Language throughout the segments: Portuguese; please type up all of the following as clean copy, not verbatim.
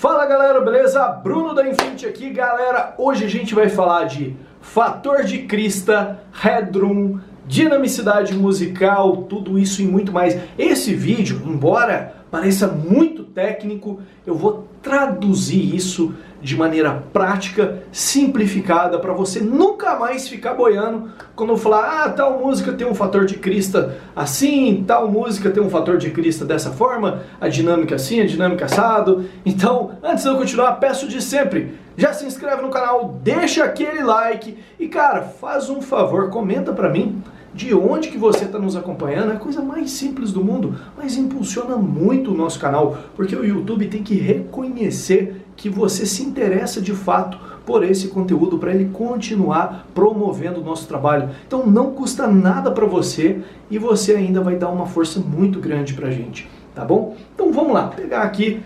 Fala galera, beleza? Bruno da Infinity aqui, galera. Hoje a gente vai falar de fator de crista, headroom, dinamicidade musical, tudo isso e muito mais. Esse vídeo, embora pareça muito técnico, eu vou traduzir isso de maneira prática, simplificada, para você nunca mais ficar boiando quando eu falar, tal música tem um fator de crista assim, tal música tem um fator de crista dessa forma, a dinâmica assim, a dinâmica assado. Então, antes de eu continuar, peço de sempre, já se inscreve no canal, deixa aquele like e, cara, faz um favor, comenta pra mim de onde que você está nos acompanhando. É a coisa mais simples do mundo, mas impulsiona muito o nosso canal, porque o YouTube tem que reconhecer que você se interessa de fato por esse conteúdo para ele continuar promovendo o nosso trabalho. Então não custa nada para você e você ainda vai dar uma força muito grande para a gente, tá bom? Então vamos lá, pegar aqui.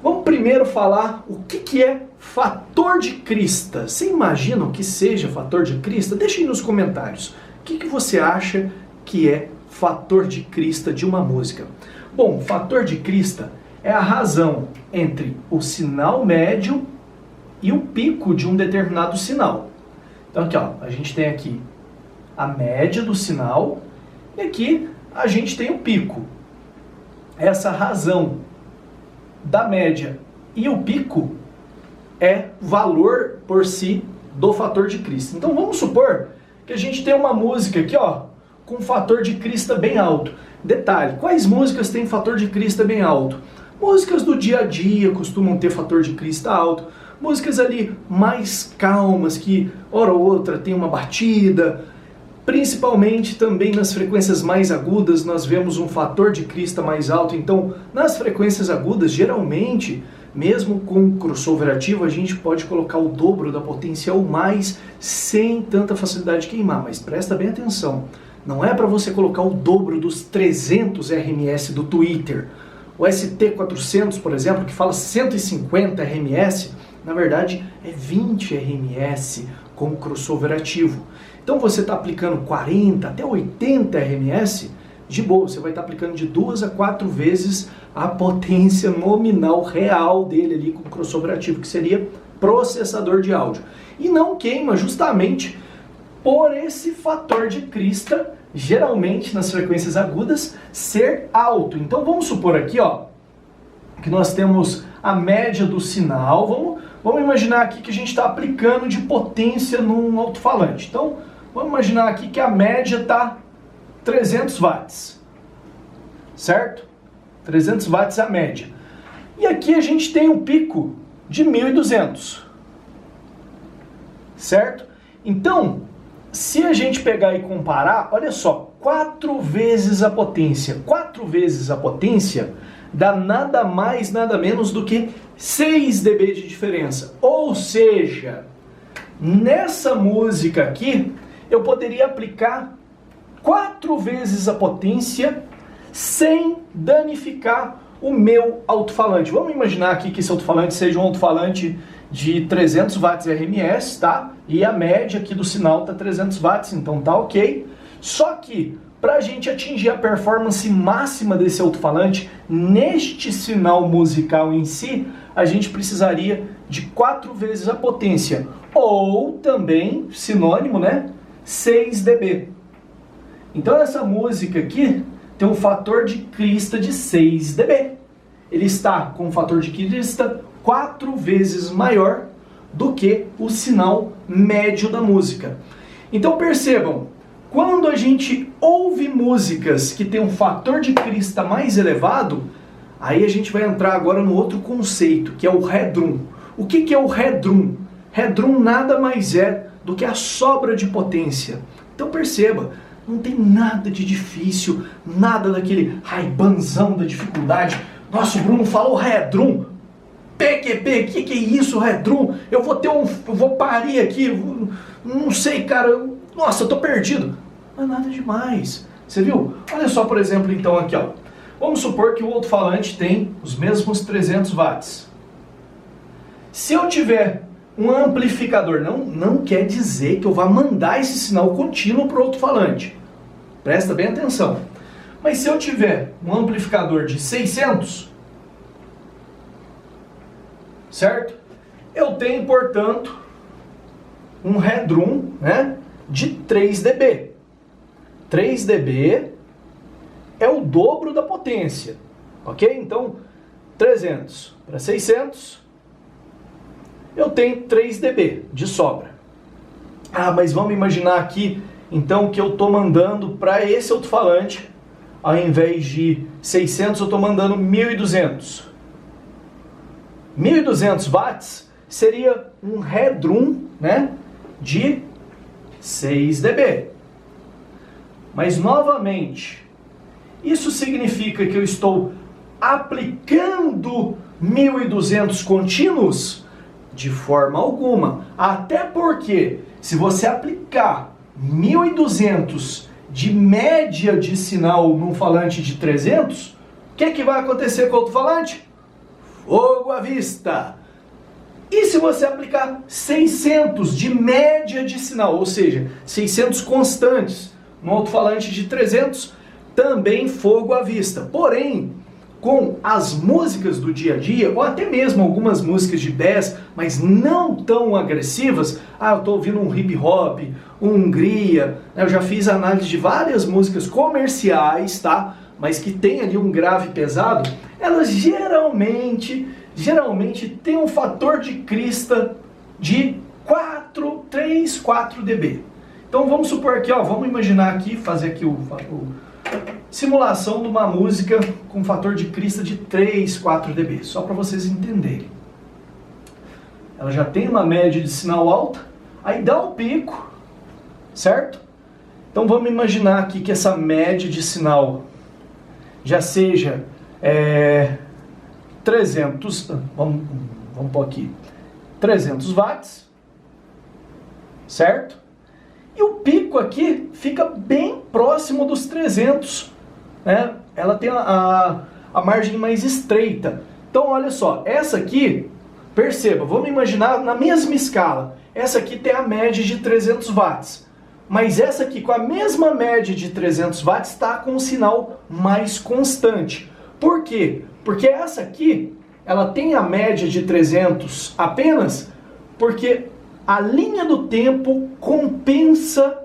Vamos primeiro falar o que é fator de crista. Você imagina o que seja fator de crista? Deixa aí nos comentários. O que você acha que é fator de crista de uma música? Bom, fator de crista é a razão entre o sinal médio e o pico de um determinado sinal. Então aqui, ó, a gente tem aqui a média do sinal e aqui a gente tem o pico. Essa razão da média e o pico é valor por si do fator de crista. Então vamos supor que a gente tem uma música aqui, ó, com fator de crista bem alto. Detalhe, quais músicas têm fator de crista bem alto? Músicas do dia a dia costumam ter fator de crista alto. Músicas ali mais calmas, que hora ou outra tem uma batida. Principalmente também nas frequências mais agudas nós vemos um fator de crista mais alto. Então, nas frequências agudas, geralmente, mesmo com crossover ativo, a gente pode colocar o dobro da potência ou mais sem tanta facilidade de queimar. Mas presta bem atenção, não é para você colocar o dobro dos 300 RMS do Twitter. O ST400, por exemplo, que fala 150 RMS, na verdade é 20 RMS com crossover ativo. Então você está aplicando 40 até 80 RMS, de boa, você vai estar aplicando de 2 a 4 vezes a potência nominal real dele ali com crossover ativo, que seria processador de áudio. E não queima justamente por esse fator de crista, geralmente nas frequências agudas, ser alto. Então vamos supor aqui, ó, que nós temos a média do sinal. Vamos imaginar aqui que a gente está aplicando de potência num alto-falante. Então vamos imaginar aqui que a média está 300 watts, certo? 300 watts é a média. E aqui a gente tem um pico de 1200, certo? Então, se a gente pegar e comparar, olha só, 4 vezes a potência. 4 vezes a potência dá nada mais, nada menos do que 6 dB de diferença. Ou seja, nessa música aqui, eu poderia aplicar 4 vezes a potência sem danificar o meu alto-falante. Vamos imaginar aqui que esse alto-falante seja um alto-falante de 300 watts RMS, tá? E a média aqui do sinal tá 300 watts, então tá ok. Só que, para a gente atingir a performance máxima desse alto-falante, neste sinal musical em si, a gente precisaria de 4 vezes a potência. Ou também, sinônimo, né? 6 dB. Então essa música aqui tem um fator de crista de 6 dB. Ele está com um fator de crista 4 vezes maior do que o sinal médio da música. Então percebam, quando a gente ouve músicas que tem um fator de crista mais elevado, aí a gente vai entrar agora no outro conceito, que é o headroom. O que é o headroom? Headroom nada mais é do que a sobra de potência. Então perceba, não tem nada de difícil, nada daquele raibanzão da dificuldade. Nossa, o Bruno falou headroom. PQP, o que é isso, headroom? Eu vou parir aqui, não sei, cara, nossa, eu tô perdido. Não é nada demais, você viu? Olha só, por exemplo, então aqui, ó. Vamos supor que o alto-falante tem os mesmos 300 watts. Se eu tiver um amplificador, não quer dizer que eu vá mandar esse sinal contínuo para o alto-falante. Presta bem atenção. Mas se eu tiver um amplificador de 600, certo? Eu tenho, portanto, um headroom, né, de 3 dB. 3 dB é o dobro da potência, ok? Então, 300 para 600, eu tenho 3 dB de sobra. Ah, mas vamos imaginar aqui, então, que eu estou mandando para esse alto-falante, ao invés de 600, eu estou mandando 1.200. 1.200 watts seria um headroom, né, de 6 dB. Mas, novamente, isso significa que eu estou aplicando 1.200 contínuos? De forma alguma. Até porque, se você aplicar 1.200 de média de sinal num falante de 300, o que vai acontecer com o alto-falante? Fogo à vista! E se você aplicar 600 de média de sinal, ou seja, 600 constantes, no alto-falante de 300, também fogo à vista. Porém, com as músicas do dia a dia, ou até mesmo algumas músicas de bass, mas não tão agressivas, eu estou ouvindo um hip hop, um Hungria, eu já fiz análise de várias músicas comerciais, tá? Mas que tem ali um grave pesado, elas geralmente tem um fator de crista de 3, 4 dB. Então vamos supor aqui, vamos imaginar aqui, fazer aqui simulação de uma música com fator de crista de 3, 4 dB, só para vocês entenderem. Ela já tem uma média de sinal alta, aí dá um pico, certo? Então vamos imaginar aqui que essa média de sinal já seja 300, vamos pôr aqui, 300 watts, certo? E o pico aqui fica bem próximo dos 300, né? Ela tem a margem mais estreita. Então, olha só, essa aqui, perceba, vamos imaginar na mesma escala. Essa aqui tem a média de 300 watts. Mas essa aqui, com a mesma média de 300 watts, está com um sinal mais constante. Por quê? Porque essa aqui, ela tem a média de 300 apenas porque a linha do tempo compensa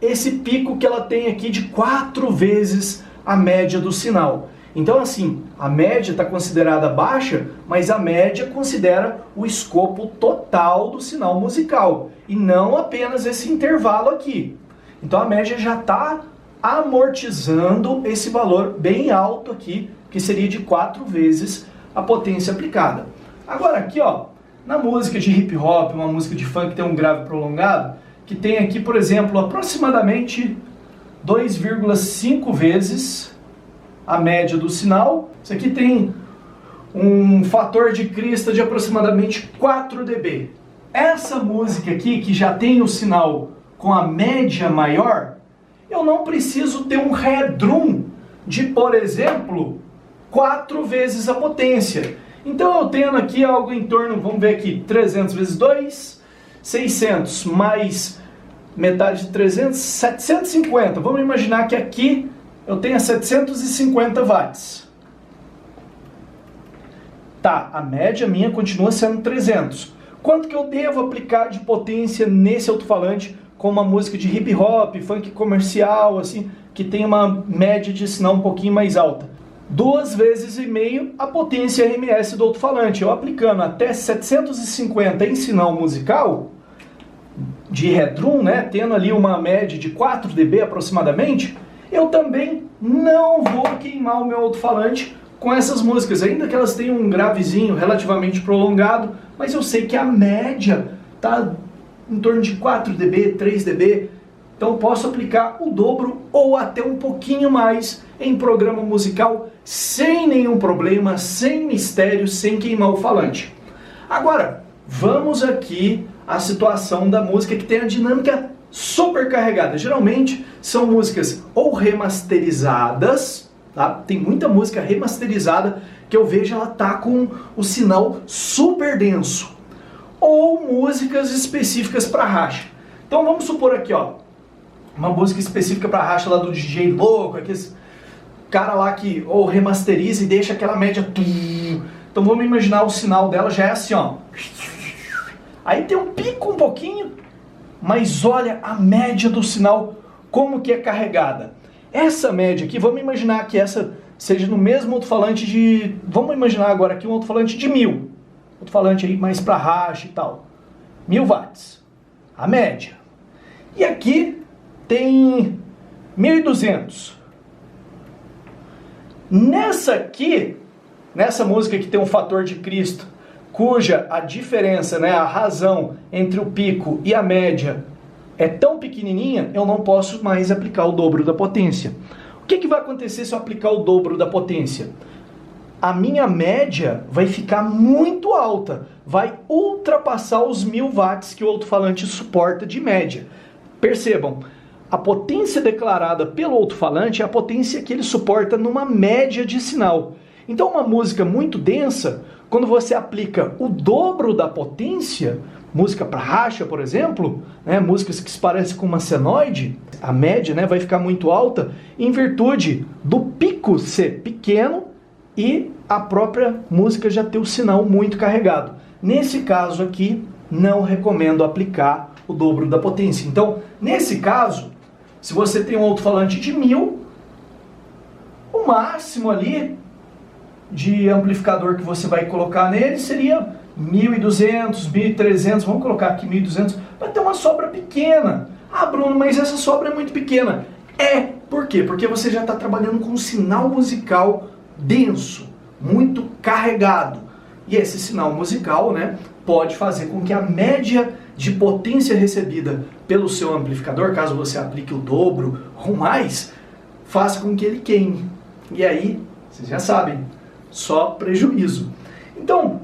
esse pico que ela tem aqui de 4 vezes a média do sinal. Então, assim, a média está considerada baixa, mas a média considera o escopo total do sinal musical, e não apenas esse intervalo aqui. Então, a média já está amortizando esse valor bem alto aqui, que seria de 4 vezes a potência aplicada. Agora, aqui, na música de hip hop, uma música de funk que tem um grave prolongado, que tem aqui, por exemplo, aproximadamente 2,5 vezes a média do sinal. Isso aqui tem um fator de crista de aproximadamente 4 dB. Essa música aqui, que já tem o sinal com a média maior, eu não preciso ter um headroom de, por exemplo, 4 vezes a potência. Então eu tenho aqui algo em torno, vamos ver aqui, 300 vezes 2, 600 mais metade de 300, 750. Vamos imaginar que aqui eu tenha 750 watts. Tá, a média minha continua sendo 300. Quanto que eu devo aplicar de potência nesse alto-falante com uma música de hip hop, funk comercial, assim, que tem uma média de sinal um pouquinho mais alta? 2,5 vezes a potência RMS do alto-falante. Eu aplicando até 750 em sinal musical, de headroom, né, tendo ali uma média de 4 dB aproximadamente, eu também não vou queimar o meu alto-falante com essas músicas, ainda que elas tenham um gravezinho relativamente prolongado, mas eu sei que a média está em torno de 4 dB, 3 dB, então posso aplicar o dobro ou até um pouquinho mais em programa musical sem nenhum problema, sem mistério, sem queimar o falante. Agora, vamos aqui à situação da música que tem a dinâmica super carregada. Geralmente são músicas ou remasterizadas, tá? Tem muita música remasterizada que eu vejo ela tá com o sinal super denso, ou músicas específicas para racha. Então vamos supor aqui, uma música específica para racha lá do DJ louco, aquele cara lá que ou remasteriza e deixa aquela média Então vamos imaginar o sinal dela já é assim, ó. Aí tem um pico um pouquinho, mas olha a média do sinal, como que é carregada. Essa média aqui, vamos imaginar que essa seja no mesmo alto-falante de... Vamos imaginar agora aqui um alto-falante de 1000. Alto-falante aí mais para racha e tal. 1000 watts. A média. E aqui tem 1200. Nessa aqui, nessa música que tem um fator de Cristo, cuja a diferença, né, a razão entre o pico e a média é tão pequenininha, eu não posso mais aplicar o dobro da potência. O que vai acontecer se eu aplicar o dobro da potência? A minha média vai ficar muito alta, vai ultrapassar os 1000 watts que o alto-falante suporta de média. Percebam, a potência declarada pelo alto-falante é a potência que ele suporta numa média de sinal. Então uma música muito densa, quando você aplica o dobro da potência, música para racha, por exemplo, né, músicas que se parecem com uma senoide, a média, né, vai ficar muito alta em virtude do pico ser pequeno e a própria música já ter o sinal muito carregado. Nesse caso aqui, não recomendo aplicar o dobro da potência. Então, nesse caso, se você tem um alto-falante de 1000, o máximo ali de amplificador que você vai colocar nele seria 1200, 1300, vamos colocar aqui 1200, vai ter uma sobra pequena. Ah, Bruno, mas essa sobra é muito pequena. Por quê? Porque você já está trabalhando com um sinal musical denso, muito carregado. E esse sinal musical, né, pode fazer com que a média de potência recebida pelo seu amplificador, caso você aplique o dobro ou mais, faça com que ele queime. E aí, vocês já sabem, só prejuízo. Então,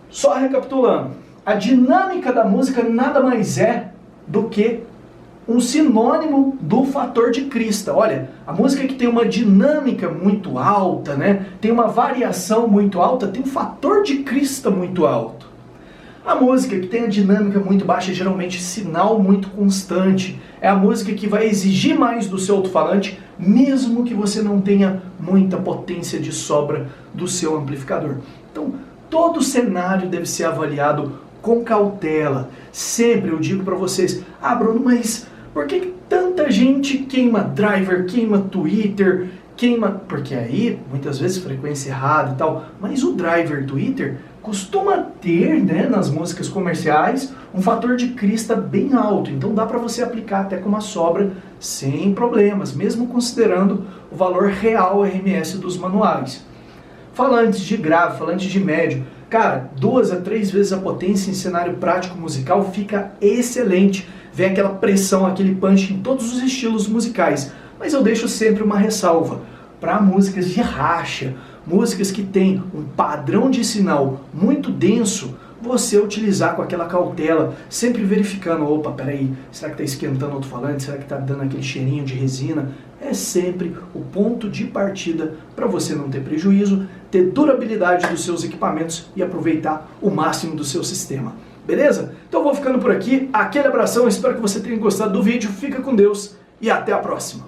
só recapitulando, a dinâmica da música nada mais é do que um sinônimo do fator de crista. Olha, a música que tem uma dinâmica muito alta, né, tem uma variação muito alta, tem um fator de crista muito alto. A música que tem a dinâmica muito baixa, geralmente sinal muito constante, é a música que vai exigir mais do seu alto-falante, mesmo que você não tenha muita potência de sobra do seu amplificador. Então, todo cenário deve ser avaliado com cautela. Sempre eu digo para vocês, ah, Bruno, mas por que tanta gente queima driver, queima Twitter, queima... Porque aí, muitas vezes, frequência errada e tal, mas o driver Twitter costuma ter, né, nas músicas comerciais, um fator de crista bem alto. Então dá para você aplicar até com uma sobra sem problemas, mesmo considerando o valor real RMS dos manuais. Falantes de grave, falantes de médio, cara, 2 a 3 vezes a potência em cenário prático musical fica excelente. Vem aquela pressão, aquele punch em todos os estilos musicais. Mas eu deixo sempre uma ressalva. Para músicas de racha, músicas que têm um padrão de sinal muito denso, você utilizar com aquela cautela, sempre verificando, opa, peraí, será que está esquentando o alto-falante? Será que está dando aquele cheirinho de resina? É sempre o ponto de partida para você não ter prejuízo, ter durabilidade dos seus equipamentos e aproveitar o máximo do seu sistema. Beleza? Então eu vou ficando por aqui, aquele abração, espero que você tenha gostado do vídeo, fica com Deus e até a próxima!